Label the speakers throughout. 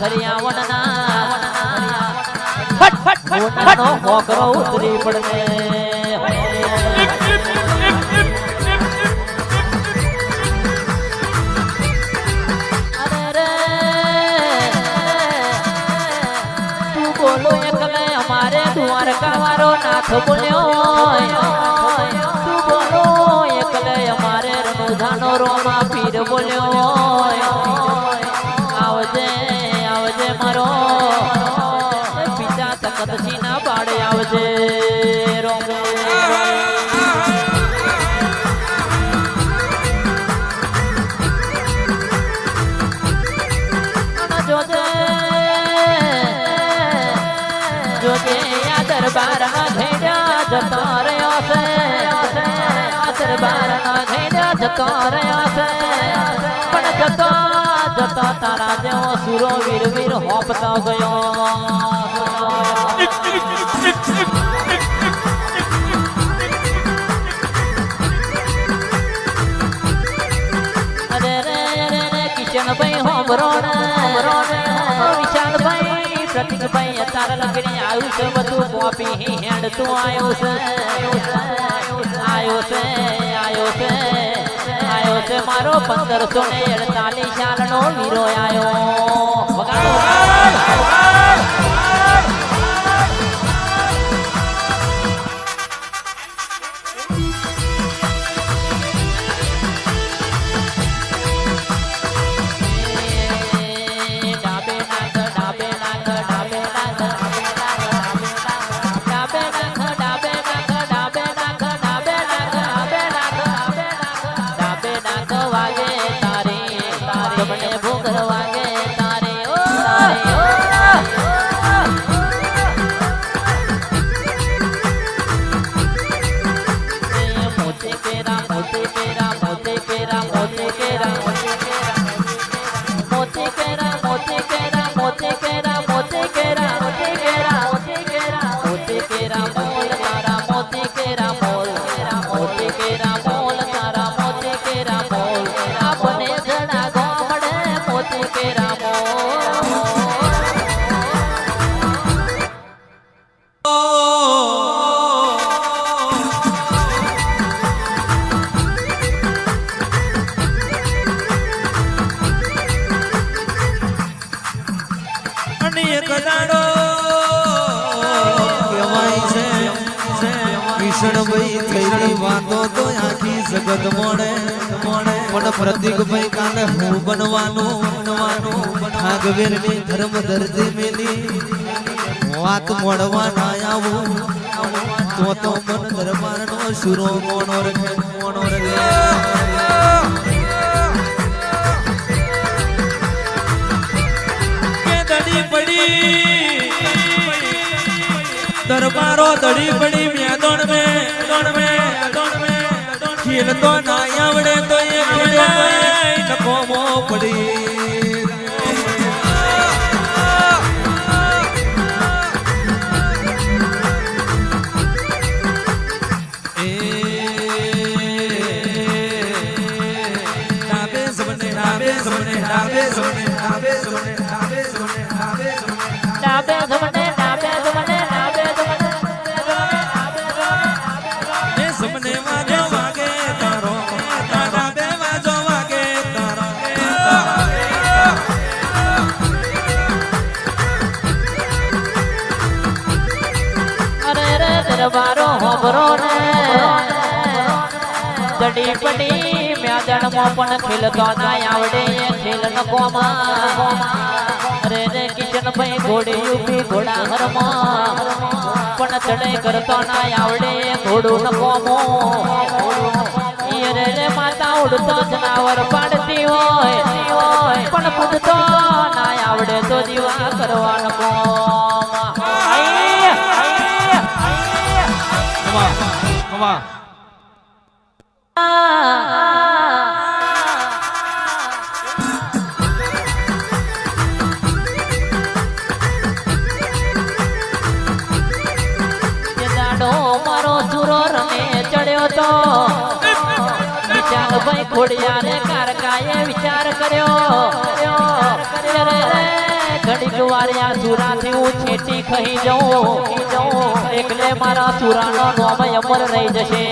Speaker 1: ખરિયાવણના ફટ ફટ ફટ નો મોકરો ઉતરી પડને બોલો એકલે અમારે દ્વારકા વાળો નાથ બોલ્યો તું બોલો એકલે અમારે રણુધાનો રોમા પીર બોલ્યો આવજે આવજે મારો પિતા તકતસિંહ ના બાળે આવજે રોમ જોજે આ દરબાર ના ઘેડા જતો રહ્યો છે આ દરબાર ના ઘેડા જતો રહ્યો છે પણ જતો જતો તારા જેવો સુરો વીર વીર હોપતો ગયો અરે રે રે રે કિશનભાઈ હોમરો ને વિશાલભાઈ પ્રતિકભાઈ અત્યારે લગડી આવ્યું છે બધું કોપી હેડ તું આવ્યો છે આયો છે મારો 1548 સાલનો વીરો આવ્યો
Speaker 2: જગત મોડે પણ પ્રતિકભાઈ કાલે હું બનવાનું ભાગવેર ની ધર્મ દર્દી મેલી વાત મોડવા ના આવું તો મન દરબાર નો સુરો મોનો રખે દડી પડી દરબારો દડી પડી મેદોણ મે ખેલ તો ના આવડે તો એ ખેલે નકોમો પડી ડાબે સમને ડાબે સમને ડાબે સમને ડાબે સમને ડાબે સમને ડાબે સમને
Speaker 1: ડાબે સમને ડાબે સમને ડાબે
Speaker 2: સમને વાજો વાગે તારો ડાબે વાજો વાગે તારો
Speaker 1: અરે રે દરબારો હોબરો ને દડી પડી મેદણ મો પણ ખેલતો ના આવડે ખેલ ન કોમા અરે રે કિશનભાઈ ઘોડે યુપી ઘોડા હરમાં પણ ચડાઈ કરતો ના આવડે ઘોડું ન કોમો રે રે માતા ઉડતો જનાવર પાડતી હોય પણ પૂજતો ના આવડે તો દીવા કરવાનો કોમ મારો સુરો રમે ચડ્યો તો વિશાલ ભાઈ ખોડિયારે કારકાએ વિચાર કર્યો ઘડીક વાર્યા સુરાથી હું છેટી ખહી જાઉં એકલે મારા સુરાનો નામ અમર રહી જશે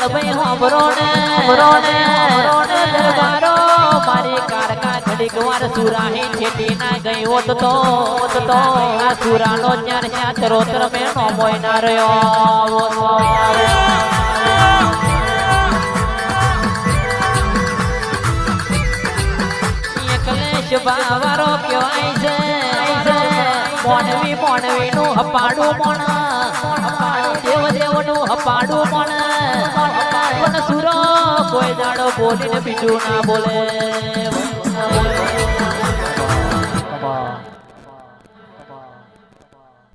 Speaker 1: ભાઈ હોબરો ને દરબારો મારી કારકા ઘડીક વાર સુરાહી છેટી ના ગઈ હોત તો આ સુરાનો જ્ઞાન ત્યાં ચરોતર મેં નો મોય ના રહ્યો કલેશ બાવારો કહેવાય છે મોણવી નું હપાડું દેવનું હપાડું પણ સુરો કોઈ દાડો બોલીને બીજું ના બોલે